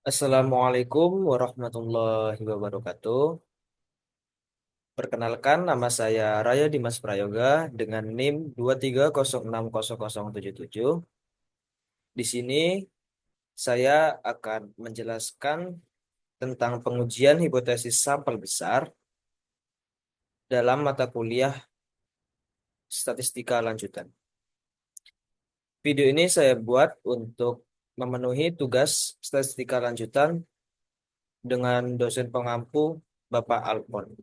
Assalamualaikum warahmatullahi wabarakatuh. Perkenalkan, nama saya Raya Dimas Prayoga dengan NIM 230600077. Di sini saya akan menjelaskan tentang pengujian hipotesis sampel besar dalam mata kuliah statistika lanjutan. Video ini saya buat untuk memenuhi tugas statistika lanjutan dengan dosen pengampu Bapak Alpon.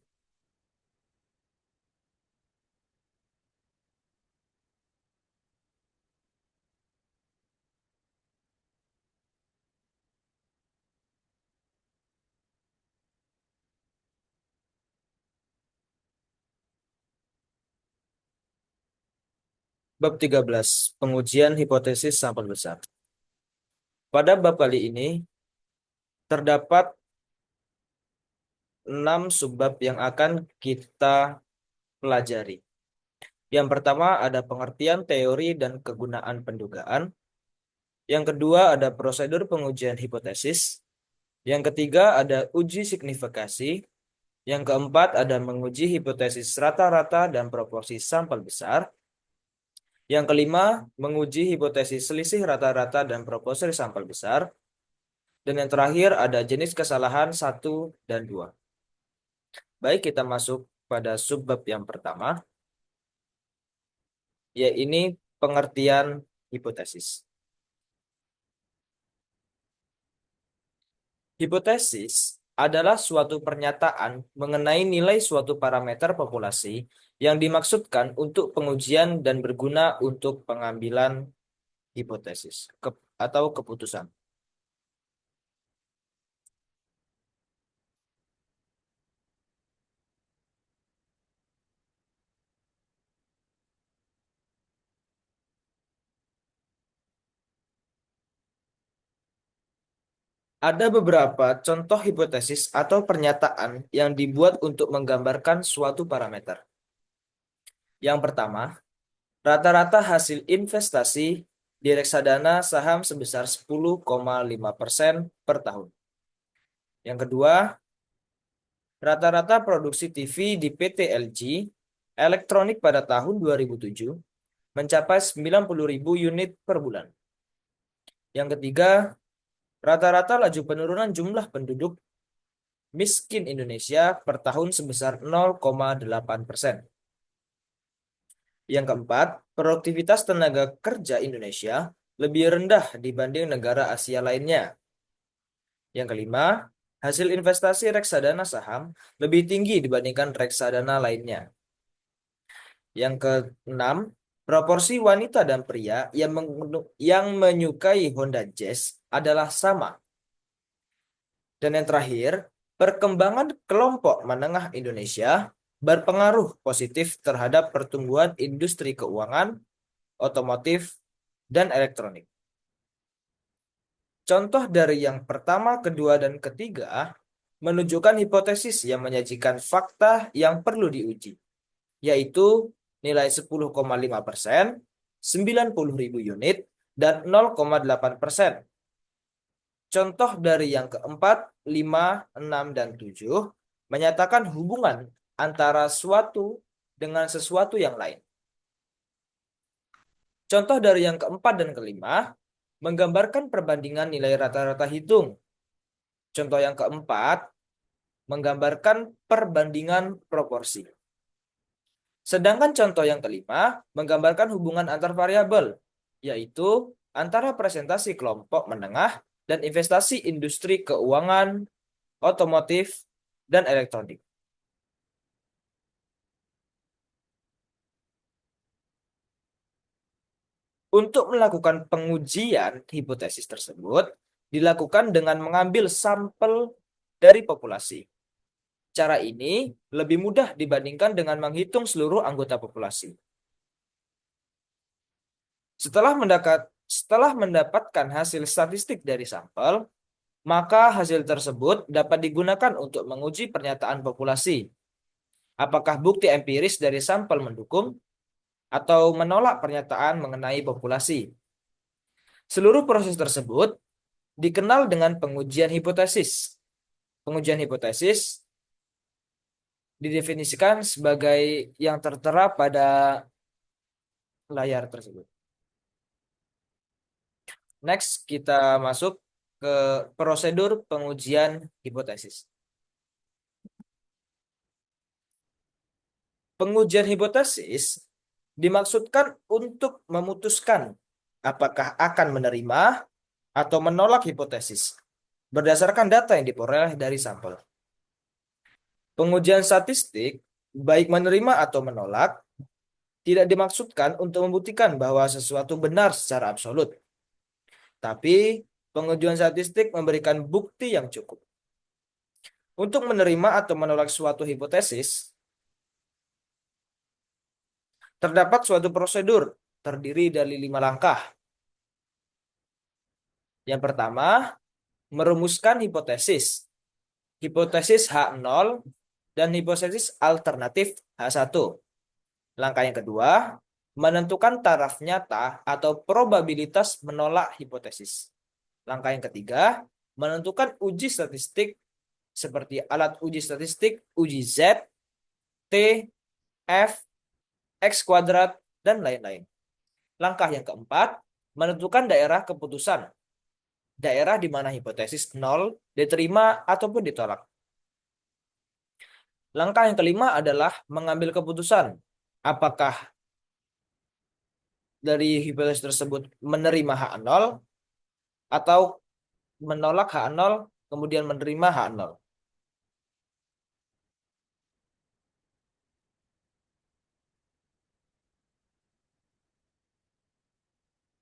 Bab 13, pengujian hipotesis sampel besar. Pada bab kali ini terdapat 6 subbab yang akan kita pelajari. Yang pertama ada pengertian teori dan kegunaan pendugaan. Yang kedua ada prosedur pengujian hipotesis. Yang ketiga ada uji signifikasi. Yang keempat ada menguji hipotesis rata-rata dan proporsi sampel besar. Yang kelima menguji hipotesis selisih rata-rata dan proporsi sampel besar. Dan yang terakhir ada jenis kesalahan 1 dan 2. Baik, kita masuk pada subbab yang pertama, yaitu pengertian hipotesis. Hipotesis adalah suatu pernyataan mengenai nilai suatu parameter populasi yang dimaksudkan untuk pengujian dan berguna untuk pengambilan hipotesis atau keputusan. Ada beberapa contoh hipotesis atau pernyataan yang dibuat untuk menggambarkan suatu parameter. Yang pertama, rata-rata hasil investasi di reksadana saham sebesar 10,5% per tahun. Yang kedua, rata-rata produksi TV di PT LG Elektronik pada tahun 2007 mencapai 90.000 unit per bulan. Yang ketiga, rata-rata laju penurunan jumlah penduduk miskin Indonesia per tahun sebesar 0,8%. Yang keempat, produktivitas tenaga kerja Indonesia lebih rendah dibanding negara Asia lainnya. Yang kelima, hasil investasi reksadana saham lebih tinggi dibandingkan reksadana lainnya. Yang keenam, proporsi wanita dan pria yang menyukai Honda Jazz adalah sama. Dan yang terakhir, perkembangan kelompok menengah Indonesia berpengaruh positif terhadap pertumbuhan industri keuangan, otomotif, dan elektronik. Contoh dari yang pertama, kedua, dan ketiga menunjukkan hipotesis yang menyajikan fakta yang perlu diuji, yaitu nilai 10,5%, 90.000 unit, dan 0,8%. Contoh dari yang keempat, 5, 6, dan 7 menyatakan hubungan antara suatu dengan sesuatu yang lain. Contoh dari yang keempat dan kelima menggambarkan perbandingan nilai rata-rata hitung. Contoh yang keempat menggambarkan perbandingan proporsi. Sedangkan contoh yang kelima menggambarkan hubungan antar variabel, yaitu antara presentasi kelompok menengah dan investasi industri keuangan, otomotif, dan elektronik. Untuk melakukan pengujian hipotesis tersebut dilakukan dengan mengambil sampel dari populasi. Cara ini lebih mudah dibandingkan dengan menghitung seluruh anggota populasi. Setelah mendapatkan hasil statistik dari sampel, maka hasil tersebut dapat digunakan untuk menguji pernyataan populasi. Apakah bukti empiris dari sampel mendukung atau menolak pernyataan mengenai populasi? Seluruh proses tersebut dikenal dengan pengujian hipotesis. Pengujian hipotesis didefinisikan sebagai yang tertera pada layar tersebut. Next, kita masuk ke prosedur pengujian hipotesis. Pengujian hipotesis dimaksudkan untuk memutuskan apakah akan menerima atau menolak hipotesis berdasarkan data yang diperoleh dari sampel. Pengujian statistik, baik menerima atau menolak, tidak dimaksudkan untuk membuktikan bahwa sesuatu benar secara absolut. Tapi, pengujian statistik memberikan bukti yang cukup. Untuk menerima atau menolak suatu hipotesis, terdapat suatu prosedur terdiri dari 5 langkah. Yang pertama, merumuskan hipotesis. Hipotesis H0 dan hipotesis alternatif H1. Langkah yang kedua, menentukan taraf nyata atau probabilitas menolak hipotesis. Langkah yang ketiga, menentukan uji statistik seperti alat uji statistik, uji Z, T, F, X kuadrat, dan lain-lain. Langkah yang keempat, menentukan daerah keputusan. Daerah di mana hipotesis 0 diterima ataupun ditolak. Langkah yang kelima adalah mengambil keputusan. Apakah dari hipotesis tersebut menerima H0 atau menolak H0 kemudian menerima H0.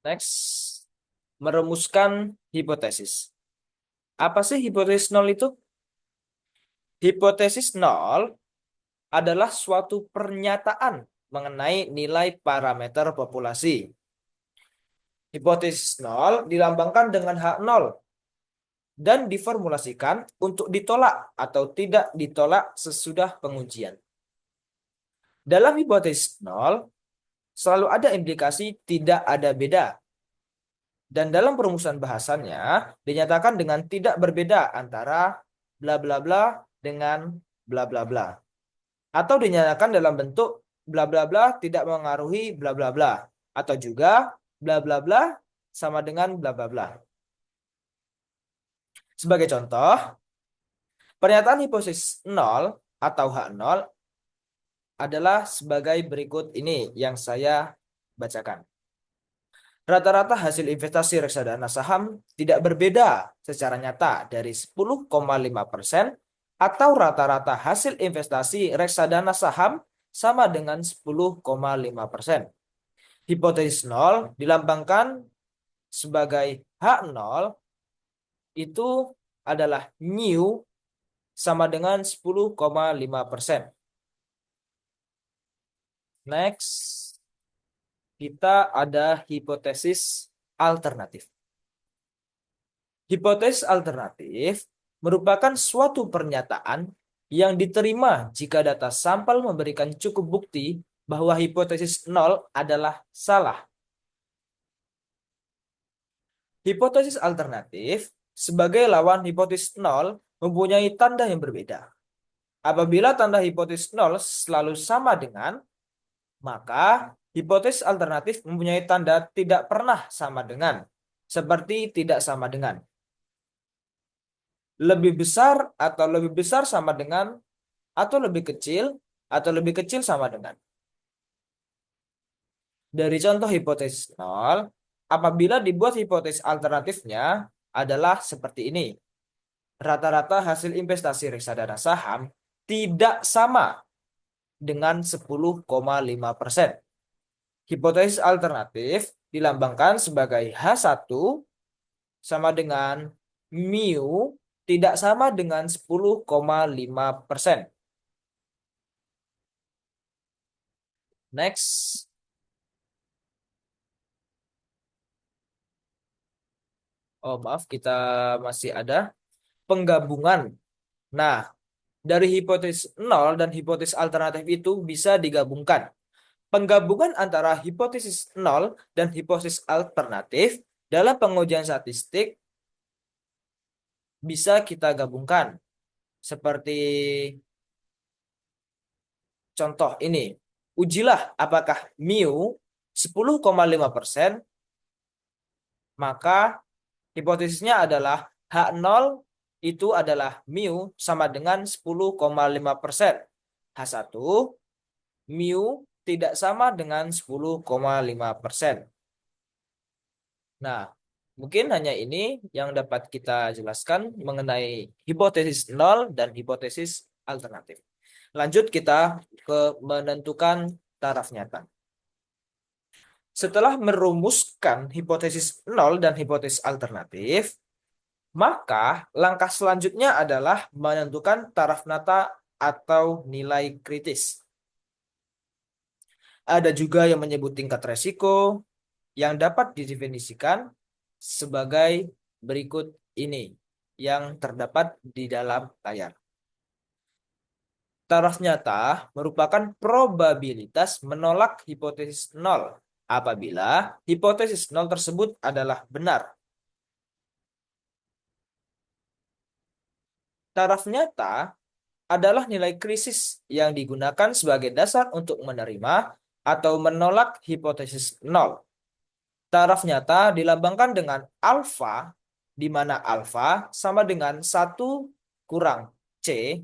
Next, merumuskan hipotesis. Apa sih hipotesis 0 itu? Hipotesis 0 adalah suatu pernyataan mengenai nilai parameter populasi. Hipotesis 0 dilambangkan dengan H0 dan diformulasikan untuk ditolak atau tidak ditolak sesudah pengujian. Dalam hipotesis 0, selalu ada implikasi tidak ada beda. Dan dalam perumusan bahasannya, dinyatakan dengan tidak berbeda antara bla bla bla dengan bla bla bla. Atau dinyatakan dalam bentuk bla bla bla tidak mengaruhi bla bla bla. Atau juga bla bla bla sama dengan bla bla bla. Sebagai contoh, pernyataan hipotesis 0 atau H0 adalah sebagai berikut ini yang saya bacakan. Rata-rata hasil investasi reksadana saham tidak berbeda secara nyata dari 10,5% atau rata-rata hasil investasi reksadana saham sama dengan 10,5%. Hipotesis 0 dilambangkan sebagai H0 itu adalah new sama dengan 10,5%. Next, kita ada hipotesis alternatif. Hipotesis alternatif merupakan suatu pernyataan yang diterima jika data sampel memberikan cukup bukti bahwa hipotesis 0 adalah salah. Hipotesis alternatif sebagai lawan hipotesis 0 mempunyai tanda yang berbeda. Apabila tanda hipotesis 0 selalu sama dengan, maka hipotesis alternatif mempunyai tanda tidak pernah sama dengan, seperti tidak sama dengan. Lebih besar atau lebih besar sama dengan, atau lebih kecil sama dengan. Dari contoh hipotesis 0, apabila dibuat hipotesis alternatifnya adalah seperti ini. Rata-rata hasil investasi reksadana saham tidak sama dengan 10,5%. Hipotesis alternatif dilambangkan sebagai H1 sama dengan mu tidak sama dengan 10,5%. Next. Oh maaf, kita masih ada penggabungan. Nah, dari hipotesis 0 dan hipotesis alternatif itu bisa digabungkan. Penggabungan antara hipotesis 0 dan hipotesis alternatif dalam pengujian statistik bisa kita gabungkan. Seperti contoh ini. Ujilah apakah mu 10,5%, maka hipotesisnya adalah H0 itu adalah mu sama dengan 10,5%. H1 mu tidak sama dengan 10,5%. Nah, mungkin hanya ini yang dapat kita jelaskan mengenai hipotesis nol dan hipotesis alternatif. Lanjut kita ke menentukan taraf nyata. Setelah merumuskan hipotesis nol dan hipotesis alternatif, maka langkah selanjutnya adalah menentukan taraf nyata atau nilai kritis. Ada juga yang menyebut tingkat resiko yang dapat didefinisikan sebagai berikut ini yang terdapat di dalam layar. Taraf nyata merupakan probabilitas menolak hipotesis nol apabila hipotesis nol tersebut adalah benar. Taraf nyata adalah nilai krisis yang digunakan sebagai dasar untuk menerima atau menolak hipotesis nol. Taraf nyata dilambangkan dengan alfa, di mana alfa sama dengan 1 kurang C.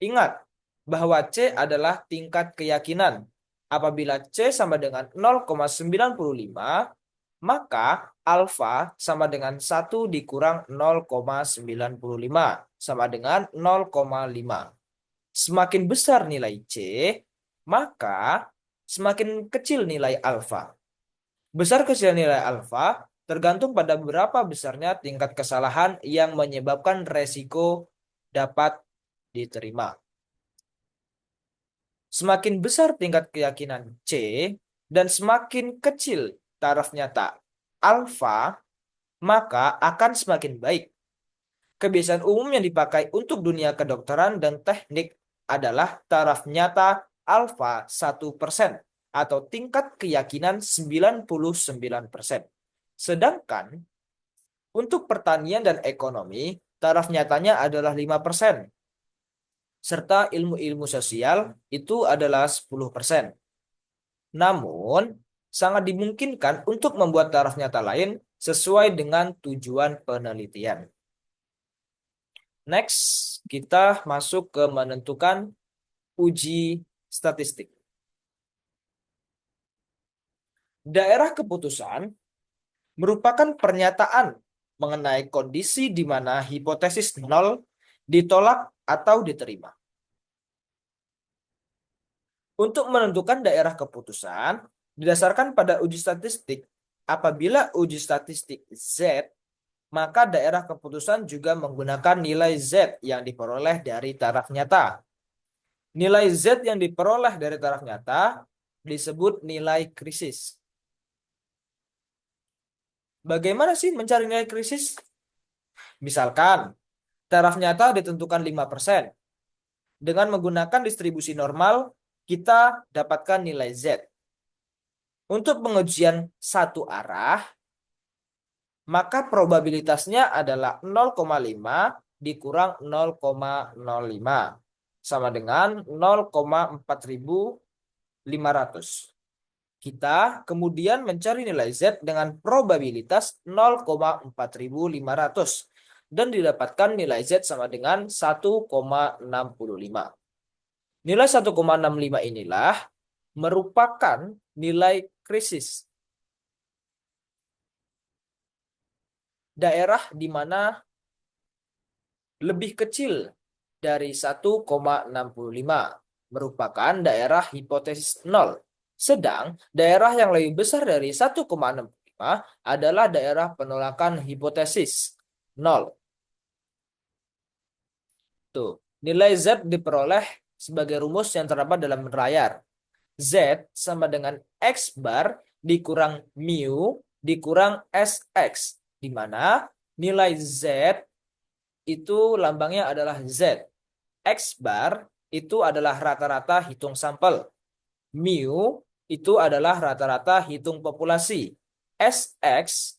Ingat bahwa C adalah tingkat keyakinan. Apabila C sama dengan 0,95, maka alfa sama dengan 1 dikurang 0,95 sama dengan 0,5. Semakin besar nilai C, maka semakin kecil nilai alfa. Besar kecil nilai alfa tergantung pada berapa besarnya tingkat kesalahan yang menyebabkan resiko dapat diterima. Semakin besar tingkat keyakinan C dan semakin kecil taraf nyata alfa, maka akan semakin baik. Kebiasaan umum yang dipakai untuk dunia kedokteran dan teknik adalah taraf nyata alfa 1% atau tingkat keyakinan 99%. Sedangkan untuk pertanian dan ekonomi, taraf nyatanya adalah 5%. Serta ilmu-ilmu sosial itu adalah 10%. Namun, sangat dimungkinkan untuk membuat taraf nyata lain sesuai dengan tujuan penelitian. Next, kita masuk ke menentukan uji statistik. Daerah keputusan merupakan pernyataan mengenai kondisi di mana hipotesis nol ditolak atau diterima. Untuk menentukan daerah keputusan, didasarkan pada uji statistik, apabila uji statistik Z, maka daerah keputusan juga menggunakan nilai Z yang diperoleh dari taraf nyata. Nilai Z yang diperoleh dari taraf nyata disebut nilai krisis. Bagaimana sih mencari nilai krisis? Misalkan, taraf nyata ditentukan 5%. Dengan menggunakan distribusi normal, kita dapatkan nilai Z. Untuk pengujian satu arah, maka probabilitasnya adalah 0,5 dikurang 0,05 sama dengan 0,4500. Kita kemudian mencari nilai Z dengan probabilitas 0,4500 dan didapatkan nilai Z sama dengan 1,65. Nilai 1,65 inilah merupakan nilai krisis. Daerah di mana lebih kecil dari 1,65 merupakan daerah hipotesis nol. Sedang daerah yang lebih besar dari 1,65 adalah daerah penolakan hipotesis nol. Tuh, nilai Z diperoleh sebagai rumus yang terdapat dalam layar. Z sama dengan X bar dikurang mu dikurang SX, di mana nilai Z itu lambangnya adalah Z. X bar itu adalah rata-rata hitung sampel. Mu itu adalah rata-rata hitung populasi. SX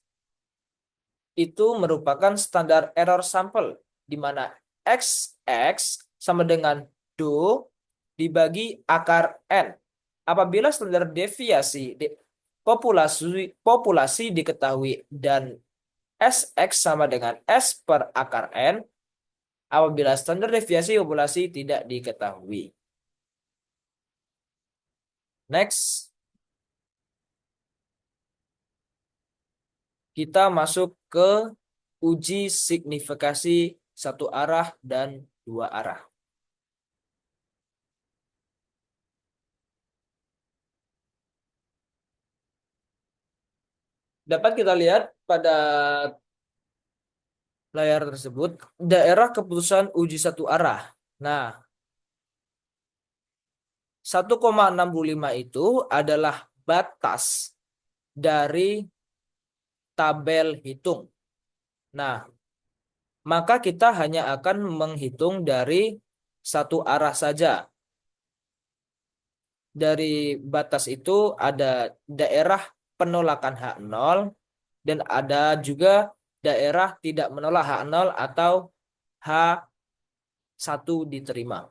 itu merupakan standar error sampel, di mana XX sama dengan do dibagi akar N. Apabila standar deviasi populasi diketahui dan SX sama dengan S per akar N, apabila standar deviasi populasi tidak diketahui. Next, kita masuk ke uji signifikasi satu arah dan dua arah. Dapat kita lihat pada layar tersebut daerah keputusan uji satu arah. Nah, 1,65 itu adalah batas dari tabel hitung. Nah, maka kita hanya akan menghitung dari satu arah saja. Dari batas itu ada daerah penolakan H0 dan ada juga daerah tidak menolak H0 atau H1 diterima.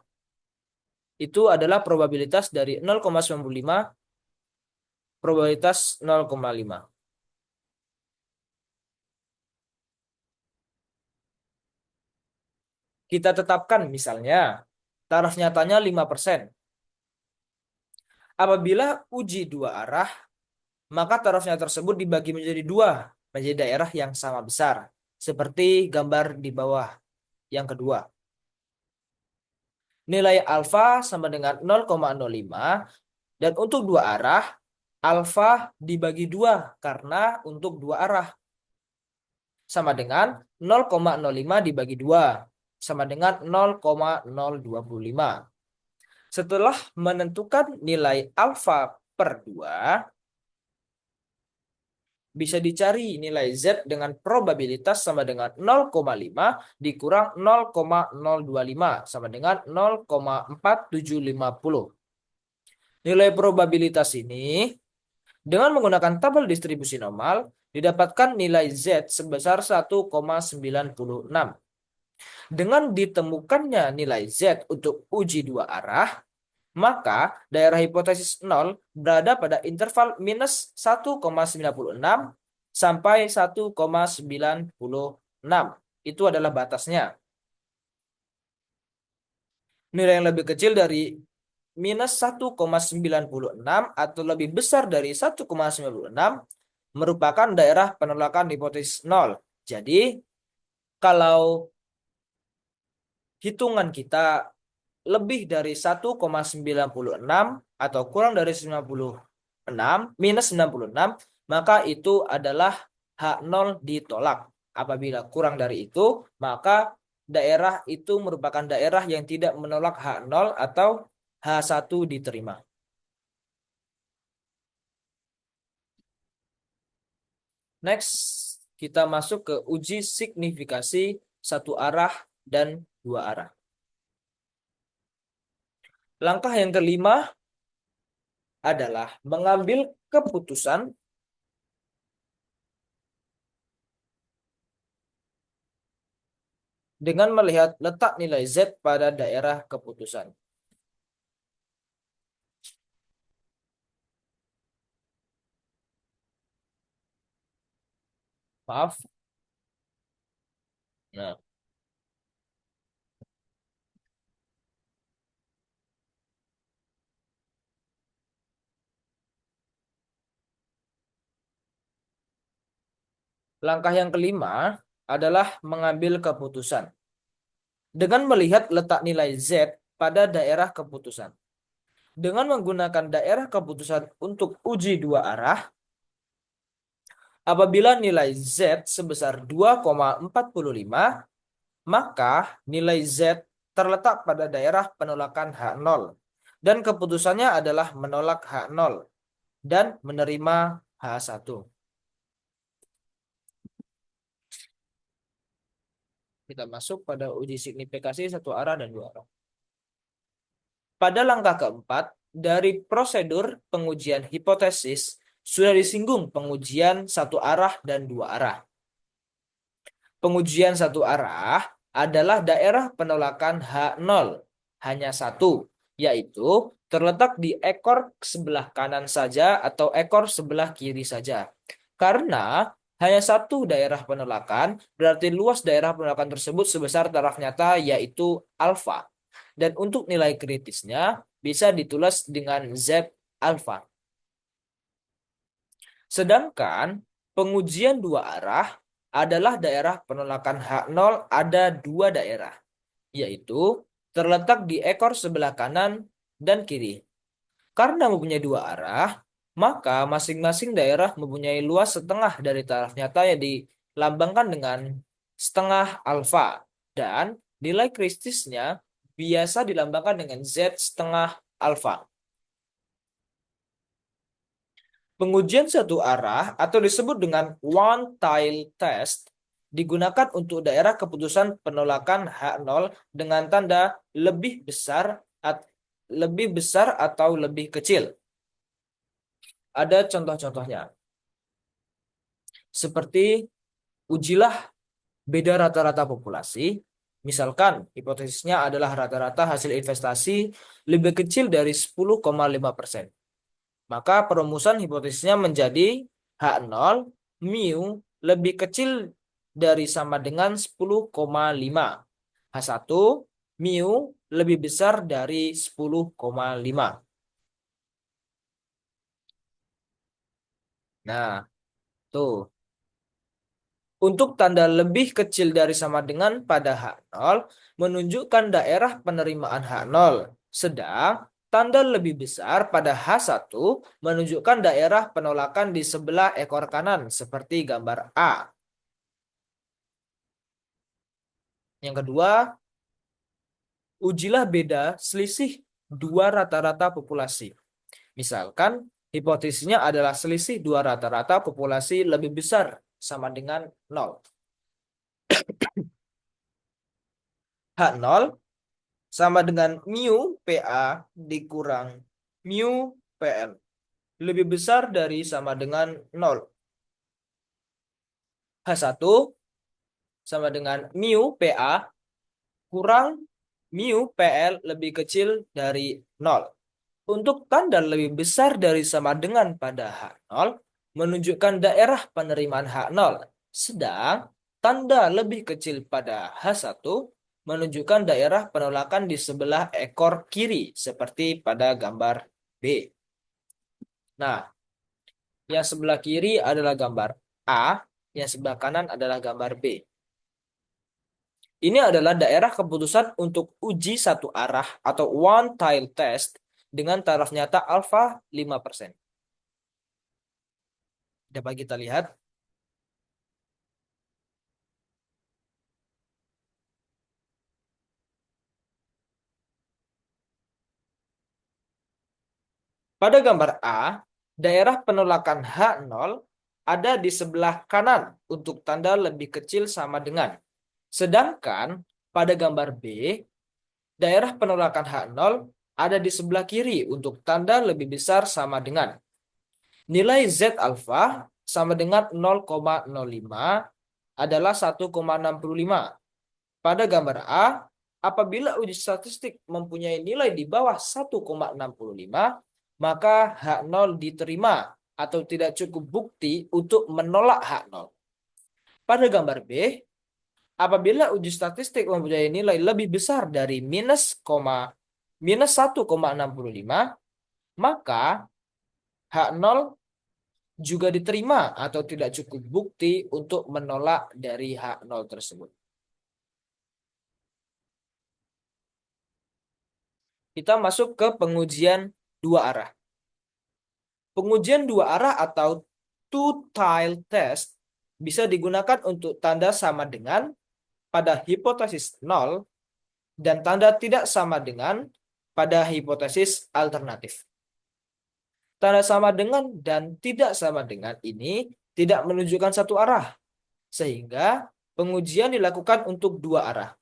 Itu adalah probabilitas dari 0,95, probabilitas 0,5. Kita tetapkan misalnya taraf nyatanya 5%. Apabila uji dua arah, maka tarafnya tersebut dibagi menjadi dua, menjadi daerah yang sama besar. Seperti gambar di bawah yang kedua. Nilai alfa sama dengan 0,05 dan untuk dua arah, alfa dibagi dua karena untuk dua arah sama dengan 0,05 dibagi 2 sama dengan 0,025. Setelah menentukan nilai alfa per 2, bisa dicari nilai Z dengan probabilitas sama dengan 0,5 dikurang 0,025 sama dengan 0,4750. Nilai probabilitas ini dengan menggunakan tabel distribusi normal didapatkan nilai Z sebesar 1,96. Dengan ditemukannya nilai Z untuk uji dua arah, maka daerah hipotesis 0 berada pada interval minus 1,96 sampai 1,96. Itu adalah batasnya. Nilai yang lebih kecil dari minus 1,96 atau lebih besar dari 1,96 merupakan daerah penolakan hipotesis 0. Jadi, kalau hitungan kita lebih dari 1,96 atau kurang dari 96, minus 96, maka itu adalah H0 ditolak. Apabila kurang dari itu, maka daerah itu merupakan daerah yang tidak menolak H0 atau H1 diterima. Next, kita masuk ke uji signifikasi satu arah dan dua arah. Langkah yang kelima adalah mengambil keputusan dengan melihat letak nilai Z pada daerah keputusan. Maaf. Nah, langkah yang kelima adalah mengambil keputusan dengan melihat letak nilai Z pada daerah keputusan. Dengan menggunakan daerah keputusan untuk uji dua arah, apabila nilai Z sebesar 2,45, maka nilai Z terletak pada daerah penolakan H0 dan keputusannya adalah menolak H0 dan menerima H1. Kita masuk pada uji signifikasi satu arah dan dua arah. Pada langkah keempat, dari prosedur pengujian hipotesis sudah disinggung pengujian satu arah dan dua arah. Pengujian satu arah adalah daerah penolakan H0, hanya satu, yaitu terletak di ekor sebelah kanan saja atau ekor sebelah kiri saja. Karena hanya satu daerah penolakan, berarti luas daerah penolakan tersebut sebesar taraf nyata yaitu alfa. Dan untuk nilai kritisnya bisa ditulis dengan Z alfa. Sedangkan pengujian dua arah adalah daerah penolakan H0 ada dua daerah, yaitu terletak di ekor sebelah kanan dan kiri. Karena mempunyai dua arah, maka masing-masing daerah mempunyai luas setengah dari taraf nyata yang dilambangkan dengan setengah alfa. Dan nilai kritisnya biasa dilambangkan dengan Z setengah alfa. Pengujian satu arah atau disebut dengan one-tile test digunakan untuk daerah keputusan penolakan H0 dengan tanda lebih besar atau lebih kecil. Ada contoh-contohnya. Seperti ujilah beda rata-rata populasi. Misalkan hipotesisnya adalah rata-rata hasil investasi lebih kecil dari 10,5%. Maka perumusan hipotesisnya menjadi H0 mu lebih kecil dari sama dengan 10,5. H1 mu lebih besar dari 10,5. Nah, tuh. Untuk tanda lebih kecil dari sama dengan pada H0 menunjukkan daerah penerimaan H0. Sedang tanda lebih besar pada H1 menunjukkan daerah penolakan di sebelah ekor kanan seperti gambar A. Yang kedua, ujilah beda selisih dua rata-rata populasi. Misalkan hipotesisnya adalah selisih dua rata-rata populasi lebih besar sama dengan 0. H0 sama dengan mu PA dikurang mu PL. Lebih besar dari sama dengan 0. H1 sama dengan mu PA kurang mu PL lebih kecil dari 0. Untuk tanda lebih besar dari sama dengan pada H0 menunjukkan daerah penerimaan H0. Sedang tanda lebih kecil pada H1 menunjukkan daerah penolakan di sebelah ekor kiri seperti pada gambar B. Nah, yang sebelah kiri adalah gambar A, yang sebelah kanan adalah gambar B. Ini adalah daerah keputusan untuk uji satu arah atau one tile test dengan taraf nyata alfa 5%. Dapat kita lihat pada gambar A, daerah penolakan H0 ada di sebelah kanan untuk tanda lebih kecil sama dengan. Sedangkan pada gambar B, daerah penolakan H0 ada di sebelah kiri untuk tanda lebih besar sama dengan. Nilai Z alfa sama dengan 0,05 adalah 1,65. Pada gambar A, apabila uji statistik mempunyai nilai di bawah 1,65, maka H0 diterima atau tidak cukup bukti untuk menolak H0. Pada gambar B, apabila uji statistik mempunyai nilai lebih besar dari minus 1,65, maka H0 juga diterima atau tidak cukup bukti untuk menolak dari H0 tersebut. Kita masuk ke pengujian dua arah. Pengujian dua arah atau two-tile test bisa digunakan untuk tanda sama dengan pada hipotesis 0 dan tanda tidak sama dengan pada hipotesis alternatif. Tanda sama dengan dan tidak sama dengan ini tidak menunjukkan satu arah, sehingga pengujian dilakukan untuk dua arah.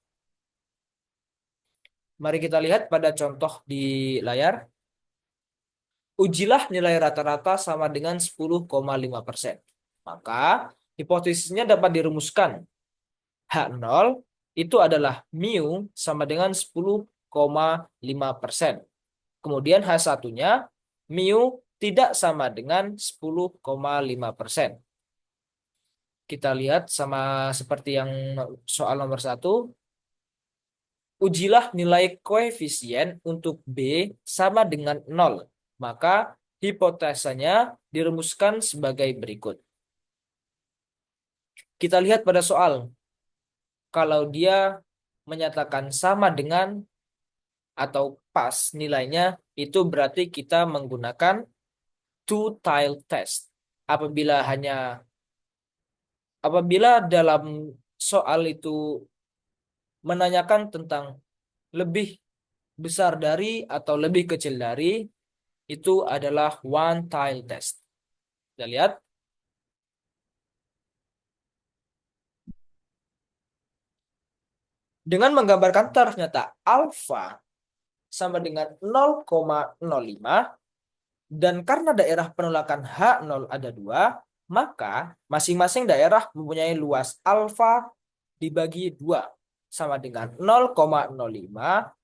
Mari kita lihat pada contoh di layar. Ujilah nilai rata-rata sama dengan 10,5%. Maka hipotesisnya dapat dirumuskan. H0 itu adalah mu sama dengan 10,5%. Kemudian H1-nya mu tidak sama dengan 10,5%. Kita lihat sama seperti yang soal nomor 1. Ujilah nilai koefisien untuk B sama dengan 0. Maka hipotesanya dirumuskan sebagai berikut. Kita lihat pada soal. Kalau dia menyatakan sama dengan atau pas nilainya, itu berarti kita menggunakan two-tile test. Apabila dalam soal itu menanyakan tentang lebih besar dari atau lebih kecil dari, itu adalah one-tile test. Kita lihat. Dengan menggambarkan taraf nyata alfa sama dengan 0,05, dan karena daerah penolakan H0 ada 2, maka masing-masing daerah mempunyai luas alfa dibagi 2 sama dengan 0,05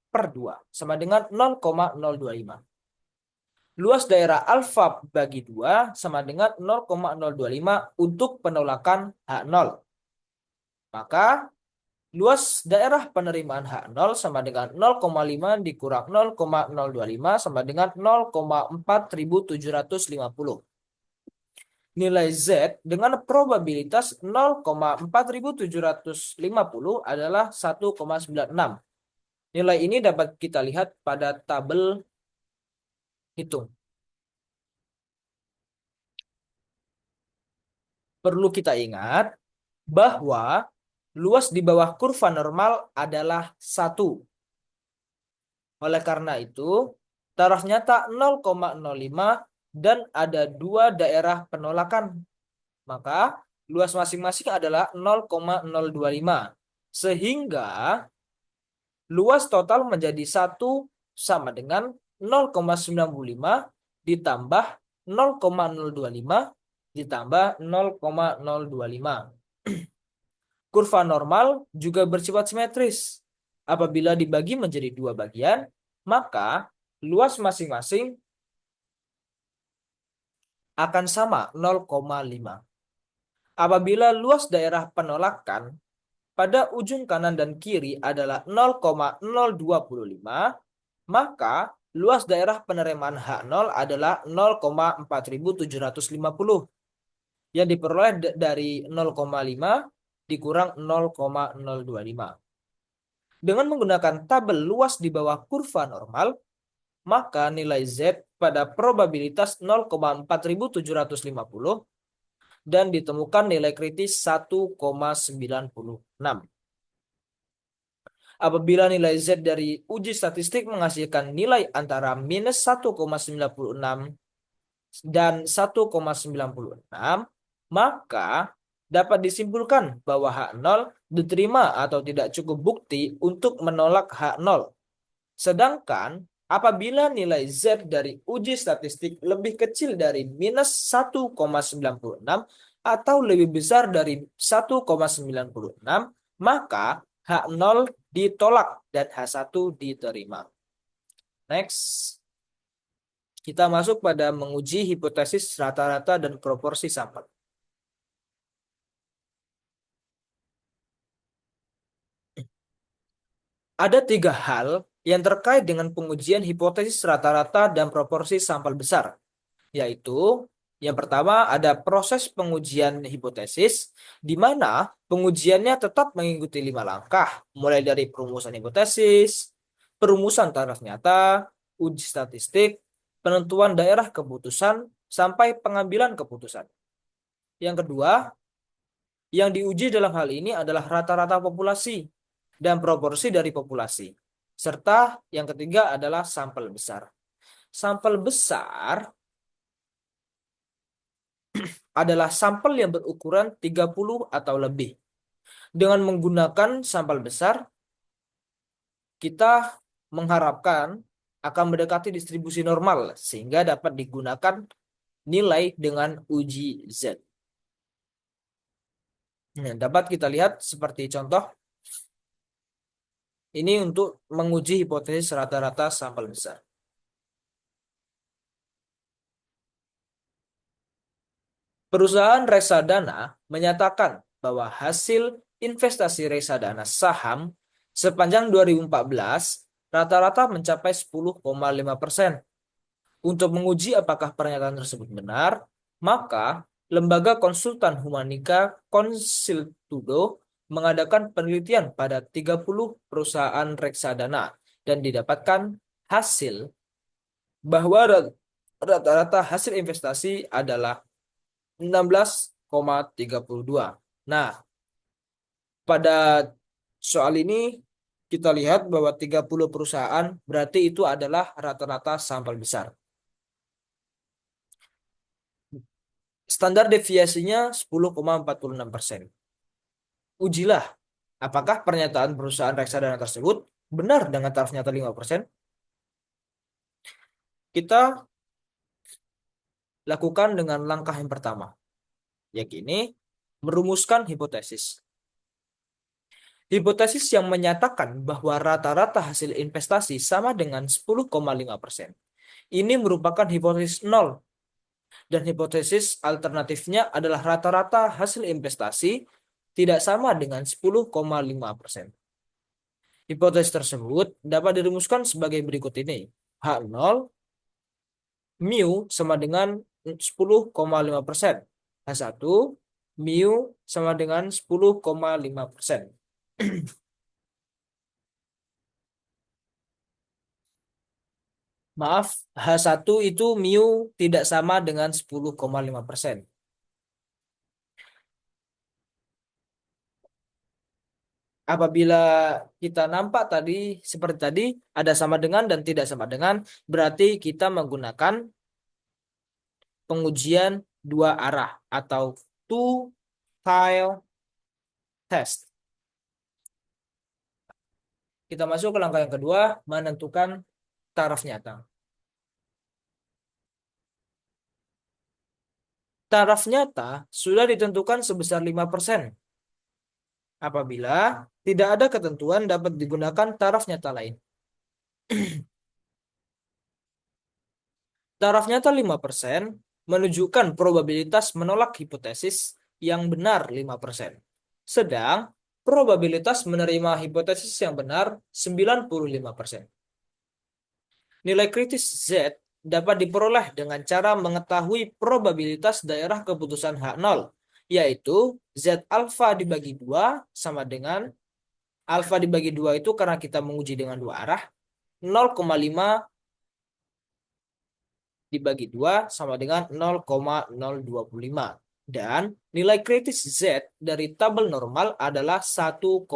per 2 sama dengan 0,025. Luas daerah alfa bagi 2 sama dengan 0,025 untuk penolakan H0. Maka luas daerah penerimaan H0 sama dengan 0,5 dikurang 0,025 sama dengan 0,4750. Nilai Z dengan probabilitas 0,4750 adalah 1,96. Nilai ini dapat kita lihat pada tabel hitung. Perlu kita ingat bahwa luas di bawah kurva normal adalah 1. Oleh karena itu, taraf nyata 0,05 dan ada 2 daerah penolakan. Maka luas masing-masing adalah 0,025. Sehingga luas total menjadi 1 sama dengan 0,95 ditambah 0,025 ditambah 0,025. Kurva normal juga bersifat simetris. Apabila dibagi menjadi 2 bagian, maka luas masing-masing akan sama 0,5. Apabila luas daerah penolakan pada ujung kanan dan kiri adalah 0,025, maka luas daerah penerimaan H0 adalah 0,4750 yang diperoleh dari 0,5 dikurang 0,025. Dengan menggunakan tabel luas di bawah kurva normal, maka nilai Z pada probabilitas 0,4750 dan ditemukan nilai kritis 1,96. Apabila nilai Z dari uji statistik menghasilkan nilai antara minus 1,96 dan 1,96, maka dapat disimpulkan bahwa H0 diterima atau tidak cukup bukti untuk menolak H0. Sedangkan apabila nilai Z dari uji statistik lebih kecil dari minus 1,96 atau lebih besar dari 1,96, maka H0 ditolak dan H1 diterima. Next. Kita masuk pada menguji hipotesis rata-rata dan proporsi sampel. Ada 3 hal yang terkait dengan pengujian hipotesis rata-rata dan proporsi sampel besar, yaitu yang pertama ada proses pengujian hipotesis, di mana pengujiannya tetap mengikuti 5 langkah, mulai dari perumusan hipotesis, perumusan taraf nyata, uji statistik, penentuan daerah keputusan, sampai pengambilan keputusan. Yang kedua, yang diuji dalam hal ini adalah rata-rata populasi dan proporsi dari populasi. Serta yang ketiga adalah sampel besar. Sampel besar adalah sampel yang berukuran 30 atau lebih. Dengan menggunakan sampel besar, kita mengharapkan akan mendekati distribusi normal sehingga dapat digunakan nilai dengan uji Z. Nah, dapat kita lihat seperti contoh ini untuk menguji hipotesis rata-rata sampel besar. Perusahaan reksadana menyatakan bahwa hasil investasi reksadana saham sepanjang 2014 rata-rata mencapai 10,5%. Untuk menguji apakah pernyataan tersebut benar, maka lembaga konsultan Humanica Consultudo mengadakan penelitian pada 30 perusahaan reksadana dan didapatkan hasil bahwa rata-rata hasil investasi adalah 16,32. Nah, pada soal ini kita lihat bahwa 30 perusahaan berarti itu adalah rata-rata sampel besar. Standar deviasinya 10,46%. Ujilah apakah pernyataan perusahaan reksadana tersebut benar dengan taraf nyata 5%. Kita lakukan dengan langkah yang pertama, yakni merumuskan hipotesis. Hipotesis yang menyatakan bahwa rata-rata hasil investasi sama dengan 10,5%. Ini merupakan hipotesis nol, dan hipotesis alternatifnya adalah rata-rata hasil investasi tidak sama dengan 10,5%. Hipotesis tersebut dapat dirumuskan sebagai berikut ini. H0 mu sama dengan 10,5%. H1 mu sama dengan 10,5%. Maaf, H1 itu mu tidak sama dengan 10,5%. Apabila kita nampak tadi seperti tadi ada sama dengan dan tidak sama dengan, berarti kita menggunakan pengujian dua arah atau two tile test. Kita masuk ke langkah yang kedua, menentukan taraf nyata. Taraf nyata sudah ditentukan sebesar 5%. Apabila tidak ada ketentuan dapat digunakan taraf nyata lain. Taraf nyata 5% menunjukkan probabilitas menolak hipotesis yang benar 5%. Sedang probabilitas menerima hipotesis yang benar 95%. Nilai kritis Z dapat diperoleh dengan cara mengetahui probabilitas daerah keputusan H0, yaitu Z alfa dibagi 2 sama dengan alfa dibagi 2 itu karena kita menguji dengan dua arah, 0,5 dibagi 2 sama dengan 0,025. Dan nilai kritis Z dari tabel normal adalah 1,96.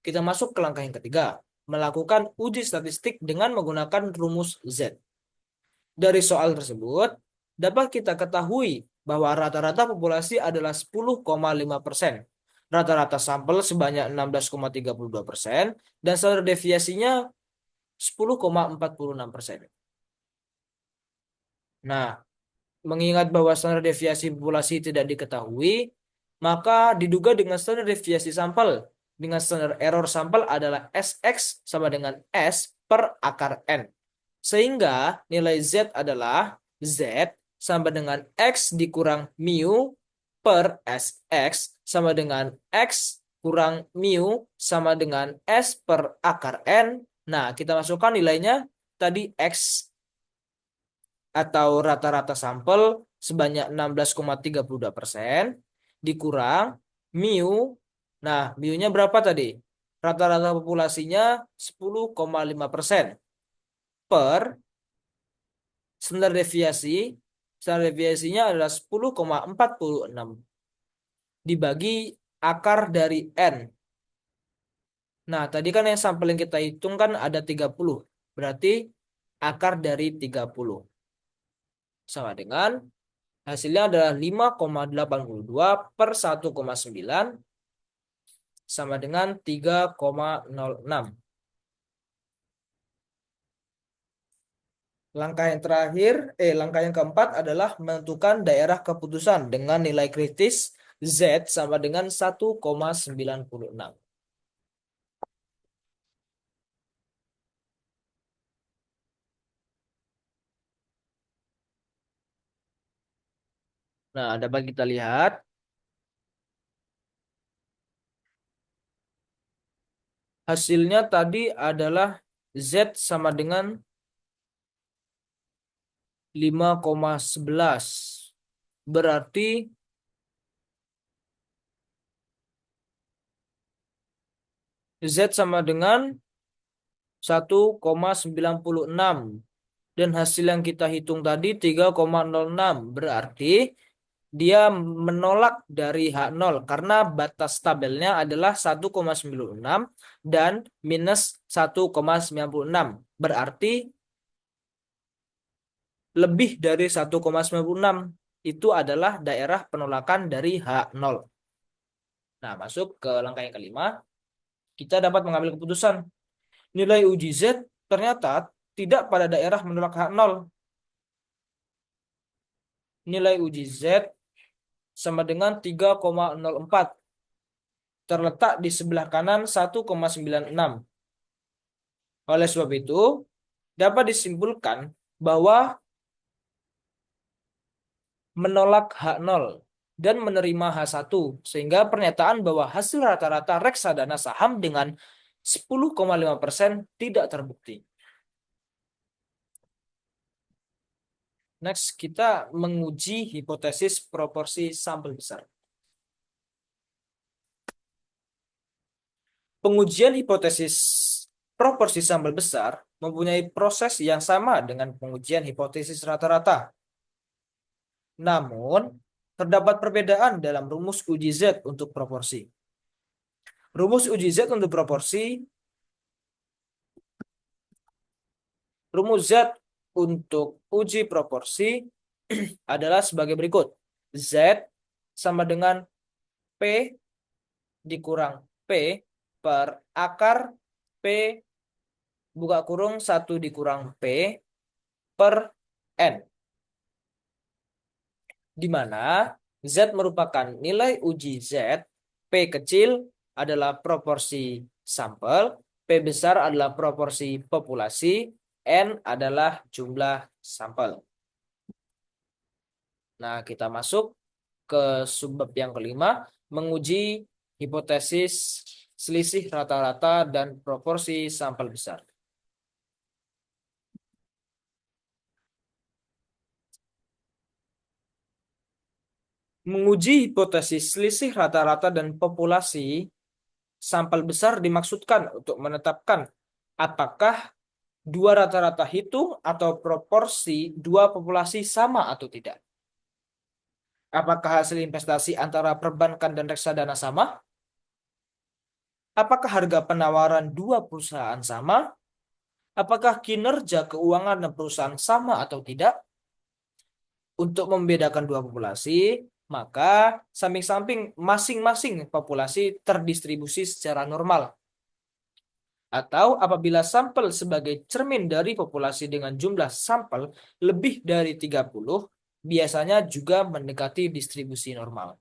Kita masuk ke langkah yang ketiga, melakukan uji statistik dengan menggunakan rumus Z. Dari soal tersebut, dapat kita ketahui bahwa rata-rata populasi adalah 10,5%. Rata-rata sampel sebanyak 16,32% dan standar deviasinya 10,46%. Nah, mengingat bahwa standar deviasi populasi tidak diketahui, maka diduga dengan standar deviasi sampel dengan standar error sampel adalah Sx sama dengan S per akar N. Sehingga nilai Z adalah Z sama dengan X dikurang mu per Sx sama dengan X kurang mu sama dengan S per akar N. Nah, kita masukkan nilainya tadi X atau rata-rata sampel sebanyak 16,32% dikurang mu. Nah, mu-nya berapa tadi? Rata-rata populasinya 10,5% per standar deviasi. Standar deviasinya adalah 10,46 dibagi akar dari N. Nah, tadi kan yang sampel yang kita hitung kan ada 30. Berarti akar dari 30 sama dengan hasilnya adalah 5,82 per 1,9 sama dengan 3,06. Langkah yang keempat adalah menentukan daerah keputusan dengan nilai kritis Z sama dengan 1,96. Nah, dapat kita lihat hasilnya tadi adalah Z sama dengan 5,11. Berarti Z sama dengan 1,96. Dan hasil yang kita hitung tadi 3,06. Berarti dia menolak dari H0 karena batas tabelnya adalah 1,96 dan minus 1,96. Berarti lebih dari 1,96 itu adalah daerah penolakan dari H0. Nah, masuk ke langkah yang kelima, kita dapat mengambil keputusan. Nilai uji Z ternyata tidak pada daerah menolak H0. Nilai uji Z sama dengan 3,04. Terletak di sebelah kanan 1,96. Oleh sebab itu, dapat disimpulkan bahwa menolak H0 dan menerima H1, sehingga pernyataan bahwa hasil rata-rata reksadana saham dengan 10,5% tidak terbukti. Next, kita menguji hipotesis proporsi sampel besar. Pengujian hipotesis proporsi sampel besar mempunyai proses yang sama dengan pengujian hipotesis rata-rata. Namun, terdapat perbedaan dalam rumus uji Z untuk proporsi. Rumus uji Z untuk proporsi, rumus Z untuk uji proporsi adalah sebagai berikut. Z sama dengan P dikurang P per akar P buka kurung 1 dikurang P per N. Di mana Z merupakan nilai uji Z, P kecil adalah proporsi sampel, P besar adalah proporsi populasi, N adalah jumlah sampel. Nah, kita masuk ke subbab yang kelima, menguji hipotesis selisih rata-rata dan proporsi sampel besar. Menguji hipotesis selisih rata-rata dan populasi sampel besar dimaksudkan untuk menetapkan apakah dua rata-rata hitung atau proporsi dua populasi sama atau tidak. Apakah hasil investasi antara perbankan dan reksadana sama? Apakah harga penawaran dua perusahaan sama? Apakah kinerja keuangan dan perusahaan sama atau tidak? Untuk membedakan dua populasi, maka samping-samping masing-masing populasi terdistribusi secara normal. Atau apabila sampel sebagai cermin dari populasi dengan jumlah sampel lebih dari 30, biasanya juga mendekati distribusi normal.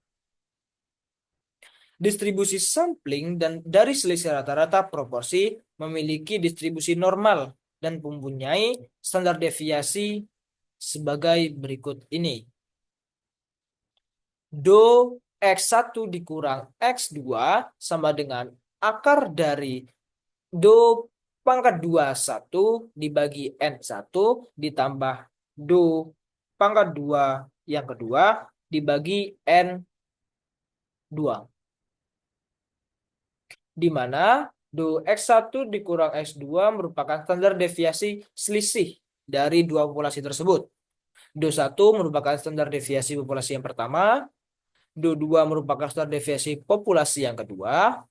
Distribusi sampling dan dari selisih rata-rata proporsi memiliki distribusi normal dan mempunyai standar deviasi sebagai berikut ini. Do X1 dikurang X2 sama dengan akar dari Do pangkat 21 dibagi N1 ditambah Do pangkat 2 yang kedua dibagi N2. Di mana Do X1 dikurang X2 merupakan standar deviasi selisih dari dua populasi tersebut. Do 1 merupakan standar deviasi populasi yang pertama, Do 2 merupakan standar deviasi populasi yang kedua,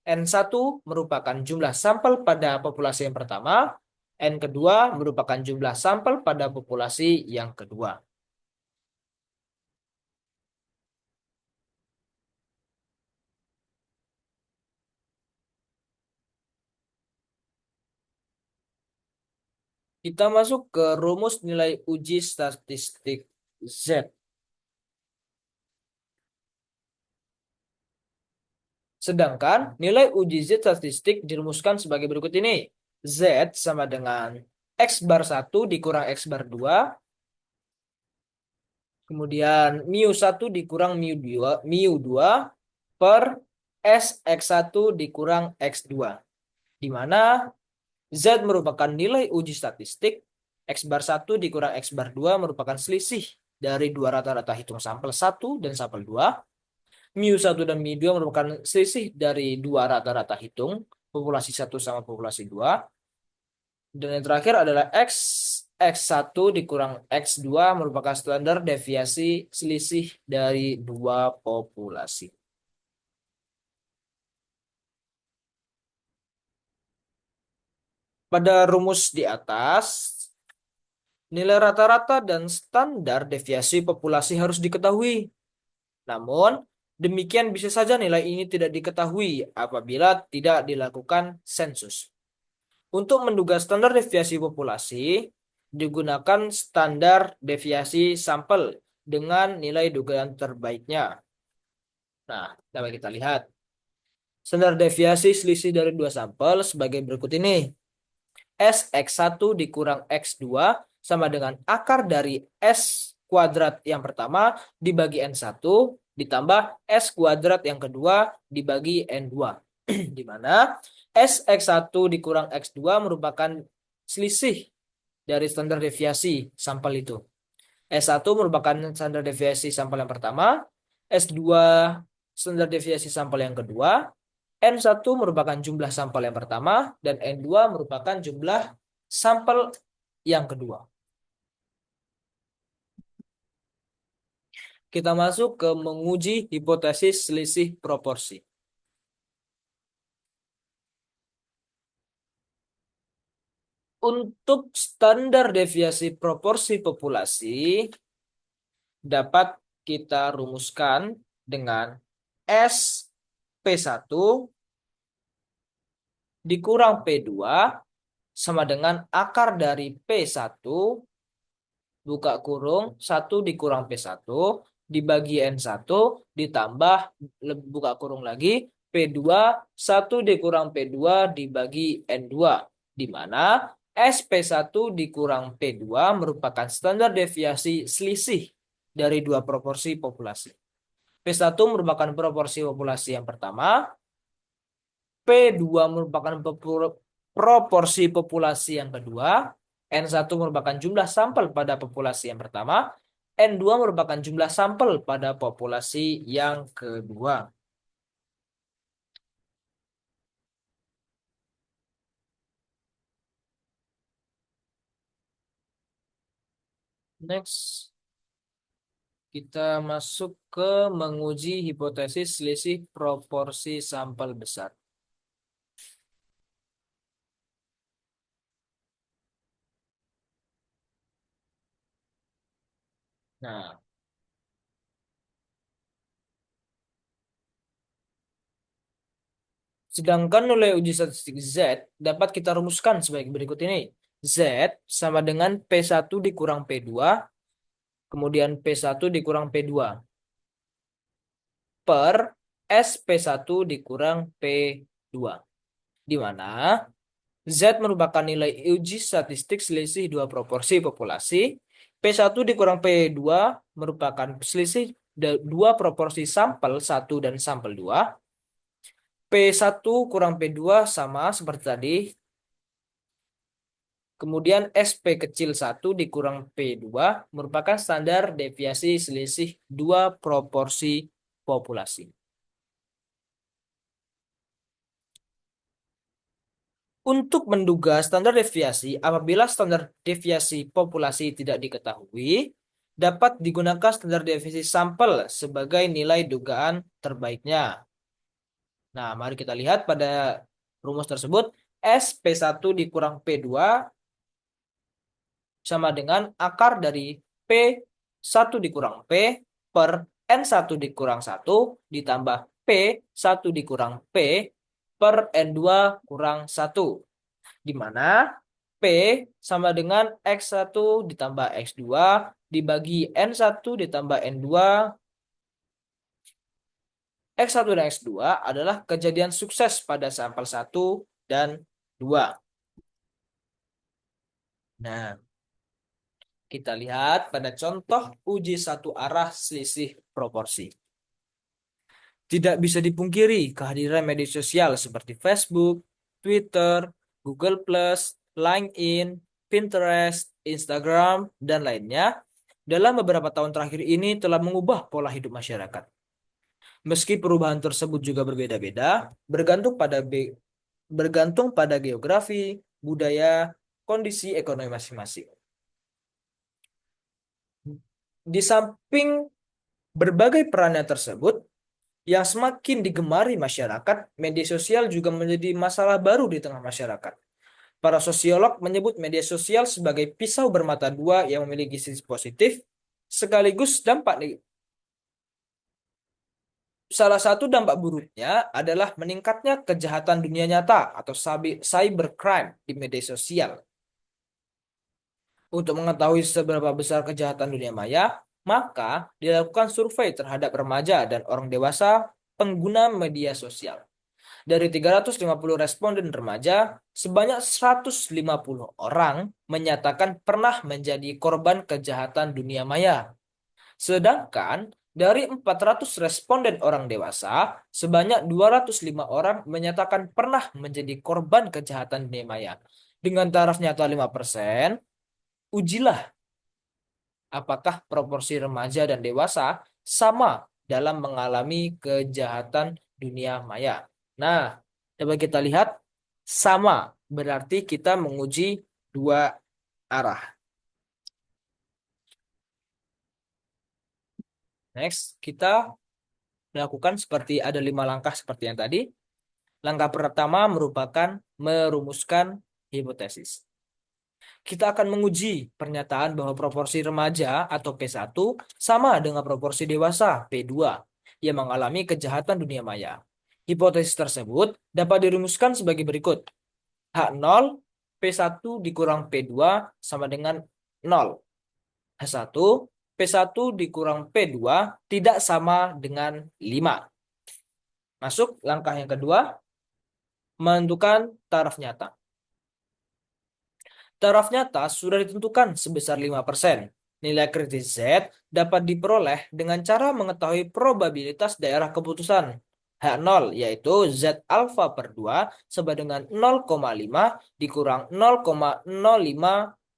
N1 merupakan jumlah sampel pada populasi yang pertama, N kedua merupakan jumlah sampel pada populasi yang kedua. Kita masuk ke rumus nilai uji statistik Z. Sedangkan nilai uji Z statistik dirumuskan sebagai berikut ini. Z sama dengan X bar 1 dikurang X bar 2. Kemudian mu 1 dikurang mu2 per S X1 dikurang X2. Di mana Z merupakan nilai uji statistik, X bar 1 dikurang X bar 2 merupakan selisih dari dua rata-rata hitung sampel 1 dan sampel 2. Mu 1 dan mu 2 merupakan selisih dari dua rata-rata hitung populasi 1 sama populasi 2. Dan yang terakhir adalah X1 dikurang X2 merupakan standar deviasi selisih dari dua populasi. Pada rumus di atas, nilai rata-rata dan standar deviasi populasi harus diketahui. Namun, demikian bisa saja nilai ini tidak diketahui apabila tidak dilakukan sensus. Untuk menduga standar deviasi populasi, digunakan standar deviasi sampel dengan nilai dugaan terbaiknya. Nah, dapat kita lihat. Standar deviasi selisih dari dua sampel sebagai berikut ini. S X1 dikurang X2 sama dengan akar dari S kuadrat yang pertama dibagi N1 ditambah S kuadrat yang kedua dibagi N2. Di mana S X1 dikurang X2 merupakan selisih dari standar deviasi sampel itu. S1 merupakan standar deviasi sampel yang pertama, S2 standar deviasi sampel yang kedua, N1 merupakan jumlah sampel yang pertama, dan N2 merupakan jumlah sampel yang kedua. Kita masuk ke menguji hipotesis selisih proporsi. Untuk standar deviasi proporsi populasi dapat kita rumuskan dengan S P1 dikurang P2 sama dengan akar dari P1 buka kurung 1 dikurang P1 dibagi N1 ditambah buka kurung lagi P2 1 dikurang P2 dibagi N2 di mana SP1 dikurang P2 merupakan standar deviasi selisih dari dua proporsi populasi. P1 merupakan proporsi populasi yang pertama, P2 merupakan proporsi populasi yang kedua, N1 merupakan jumlah sampel pada populasi yang pertama, N2 merupakan jumlah sampel pada populasi yang kedua. Next, kita masuk ke menguji hipotesis selisih proporsi sampel besar. Nah, sedangkan nilai uji statistik Z dapat kita rumuskan sebagai berikut ini. Z sama dengan P1 dikurang P2, kemudian P1 dikurang P2, per SP1 dikurang P2. Di mana Z merupakan nilai uji statistik selisih dua proporsi populasi. P1 dikurang P2 merupakan selisih dua proporsi sampel 1 dan sampel 2. P1 kurang P2 sama seperti tadi. Kemudian SP kecil 1 dikurang P2 merupakan standar deviasi selisih dua proporsi populasi. Untuk menduga standar deviasi, apabila standar deviasi populasi tidak diketahui, dapat digunakan standar deviasi sampel sebagai nilai dugaan terbaiknya. Nah, mari kita lihat pada rumus tersebut, S P1 dikurang P2 sama dengan akar dari P1 dikurang P per N1 dikurang 1 ditambah P1 dikurang P per N2 kurang 1. Di mana P sama dengan X1 ditambah X2 dibagi N1 ditambah N2. X1 dan X2 adalah kejadian sukses pada sampel 1 dan 2. Nah, kita lihat pada contoh uji satu arah selisih proporsi. Tidak bisa dipungkiri kehadiran media sosial seperti Facebook, Twitter, Google+, LinkedIn, Pinterest, Instagram, dan lainnya dalam beberapa tahun terakhir ini telah mengubah pola hidup masyarakat. Meski perubahan tersebut juga berbeda-beda, bergantung pada geografi, budaya, kondisi ekonomi masing-masing. Di samping berbagai perannya tersebut, yang semakin digemari masyarakat, media sosial juga menjadi masalah baru di tengah masyarakat. Para sosiolog menyebut media sosial sebagai pisau bermata dua yang memiliki sisi positif sekaligus dampak negatif. Salah satu dampak buruknya adalah meningkatnya kejahatan dunia nyata atau cybercrime di media sosial. Untuk mengetahui seberapa besar kejahatan dunia maya, maka dilakukan survei terhadap remaja dan orang dewasa pengguna media sosial. Dari 350 responden remaja, sebanyak 150 orang menyatakan pernah menjadi korban kejahatan dunia maya. Sedangkan dari 400 responden orang dewasa, sebanyak 205 orang menyatakan pernah menjadi korban kejahatan dunia maya. Dengan taraf nyata 5%, ujilah apakah proporsi remaja dan dewasa sama dalam mengalami kejahatan dunia maya. Nah, coba kita lihat sama berarti kita menguji dua arah. Next, kita melakukan seperti ada 5 langkah seperti yang tadi. Langkah pertama merupakan merumuskan hipotesis. Kita akan menguji pernyataan bahwa proporsi remaja atau P1 sama dengan proporsi dewasa P2 yang mengalami kejahatan dunia maya. Hipotesis tersebut dapat dirumuskan sebagai berikut. H0 P1 dikurang P2 sama dengan 0. H1 P1 dikurang P2 tidak sama dengan 5. Masuk langkah yang kedua, menentukan taraf nyata. Taraf nyata sudah ditentukan sebesar 5%. Nilai kritis Z dapat diperoleh dengan cara mengetahui probabilitas daerah keputusan. H0 yaitu Z alfa per 2 sama dengan 0,5 dikurang 0,05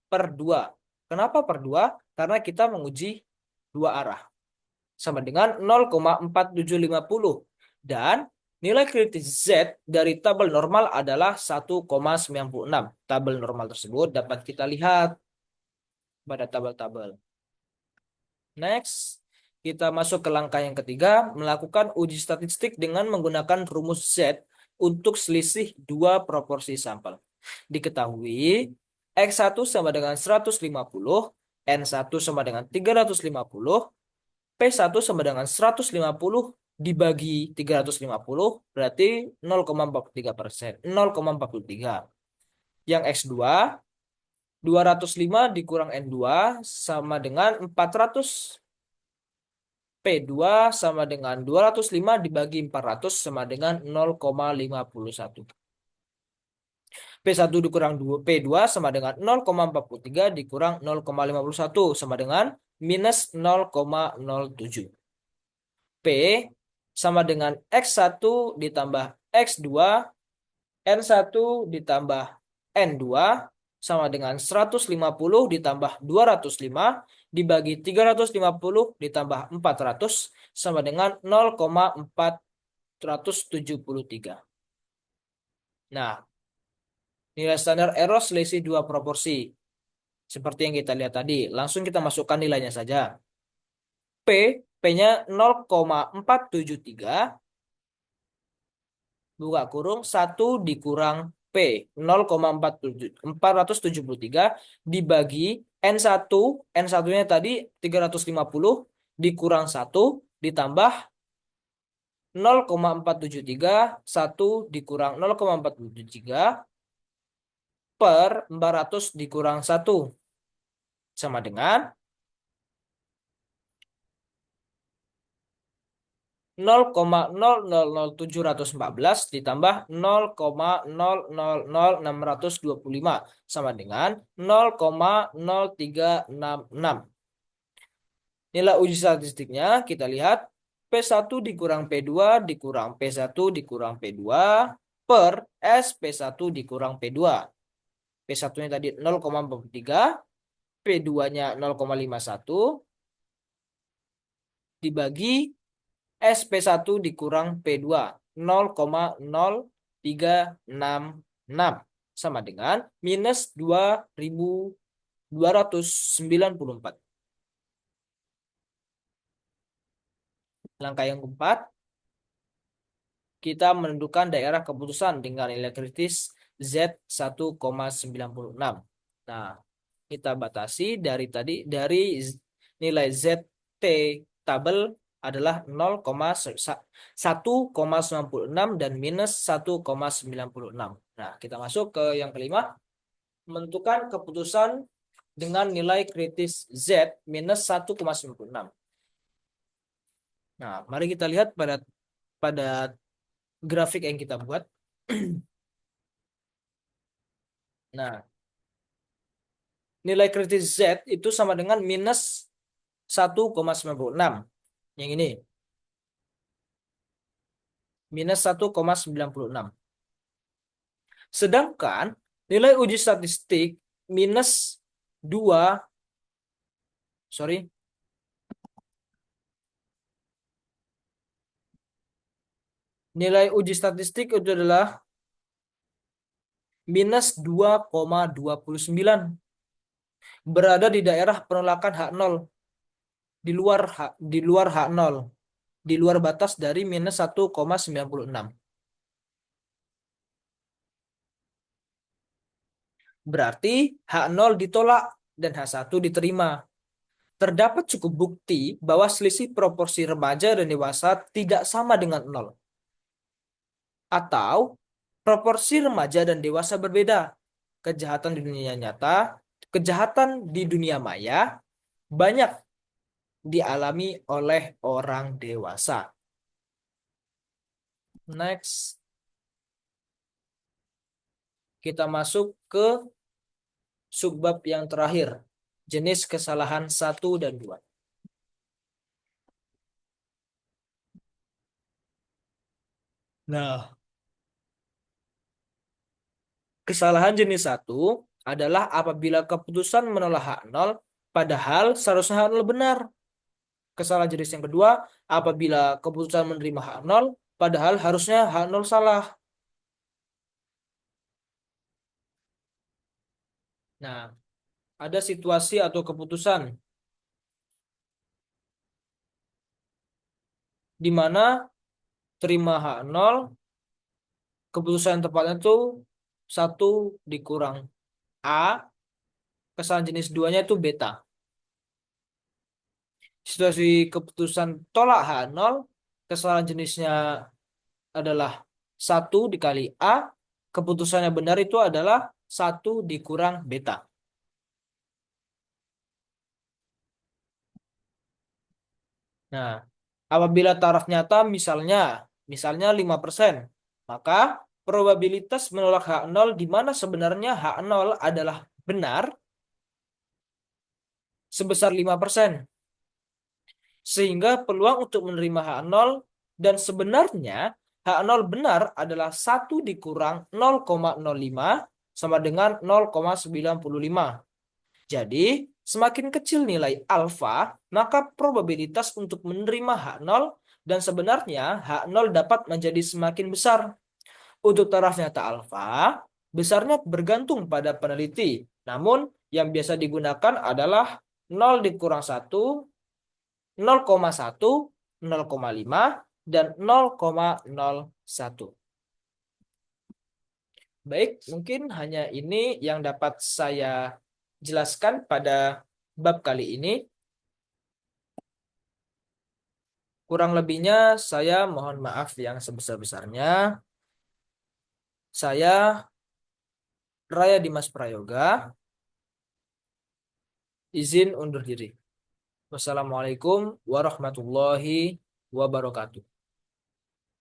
per 2. Kenapa per 2? Karena kita menguji dua arah. Sama dengan 0,4750. Dan nilai kritis Z dari tabel normal adalah 1,96. Tabel normal tersebut dapat kita lihat pada tabel-tabel. Next, kita masuk ke langkah yang ketiga, melakukan uji statistik dengan menggunakan rumus Z untuk selisih dua proporsi sampel. Diketahui, X1 sama dengan 150, N1 sama dengan 350, P1 sama dengan 150 dibagi 350 berarti 0,43%, 0,43. Yang X2 205 dikurang N2 sama dengan 400. P2 sama dengan 205 dibagi 400 sama dengan 0,51. P1 dikurang P2 sama dengan 0,43 dikurang 0,51 sama dengan minus 0,07. P sama dengan X1 ditambah X2, N1 ditambah N2 sama dengan 150 ditambah 205 dibagi 350 ditambah 400 sama dengan 0,473. Nah, nilai standar error selisih dua proporsi. Seperti yang kita lihat tadi. Langsung kita masukkan nilainya saja. P-nya 0,473 buka kurung 1 dikurang P 0,473 dibagi N1, N1-nya tadi 350 dikurang 1 ditambah 0,473, 1 dikurang 0,473 per 400 dikurang 1 sama dengan 0,000714 ditambah 0,000625 sama dengan 0,0366. Nilai uji statistiknya kita lihat P1 dikurang P2 dikurang P1 dikurang P2 per S P1 dikurang P2. P1-nya tadi 0,43, P2-nya 0,51 dibagi SP1 dikurang P2 0,0366 sama dengan minus 2294. Langkah yang keempat, kita menentukan daerah keputusan dengan nilai kritis Z1,96. Nah, kita batasi dari nilai ZT tabel adalah 1,96 dan minus 1,96. Nah, kita masuk ke yang kelima, menentukan keputusan dengan nilai kritis Z minus 1,96. Nah, mari kita lihat pada grafik yang kita buat. Nah, nilai kritis Z itu sama dengan minus 1,96. Yang ini. Minus 1,96. Sedangkan nilai uji statistik minus 2, sorry, nilai uji statistik itu adalah minus 2,29. Berada di daerah penolakan H0, di luar H0, di luar batas dari minus 1,96. Berarti H0 ditolak dan H1 diterima. Terdapat cukup bukti bahwa selisih proporsi remaja dan dewasa tidak sama dengan 0. Atau proporsi remaja dan dewasa berbeda. Kejahatan di dunia nyata, kejahatan di dunia maya banyak dialami oleh orang dewasa. Next, kita masuk ke subbab yang terakhir, jenis kesalahan 1 dan 2. Nah, kesalahan jenis 1 adalah apabila keputusan menolak H0 padahal seharusnya H0 benar. Kesalahan jenis yang kedua apabila keputusan menerima H0 padahal harusnya H0 salah. Nah, ada situasi atau keputusan di mana terima H0, keputusan yang tepatnya itu 1 dikurang A, kesalahan jenis 2-nya itu beta. Situasi keputusan tolak H0, kesalahan jenisnya adalah 1 dikali A, keputusannya benar itu adalah 1 dikurang beta. Nah, apabila taraf nyata misalnya 5%, maka probabilitas menolak H0 di mana sebenarnya H0 adalah benar sebesar 5%. Sehingga peluang untuk menerima H0 dan sebenarnya H0 benar adalah 1 dikurang 0,05 sama dengan 0,95. Jadi, semakin kecil nilai alfa, maka probabilitas untuk menerima H0 dan sebenarnya H0 dapat menjadi semakin besar. Untuk taraf nyata alfa, besarnya bergantung pada peneliti. Namun, yang biasa digunakan adalah 0 dikurang 1, 0,1, 0,5, dan 0,01. Baik, mungkin hanya ini yang dapat saya jelaskan pada bab kali ini. Kurang lebihnya saya mohon maaf yang sebesar-besarnya. Saya Raya Dimas Prayoga, izin undur diri. Wassalamualaikum warahmatullahi wabarakatuh.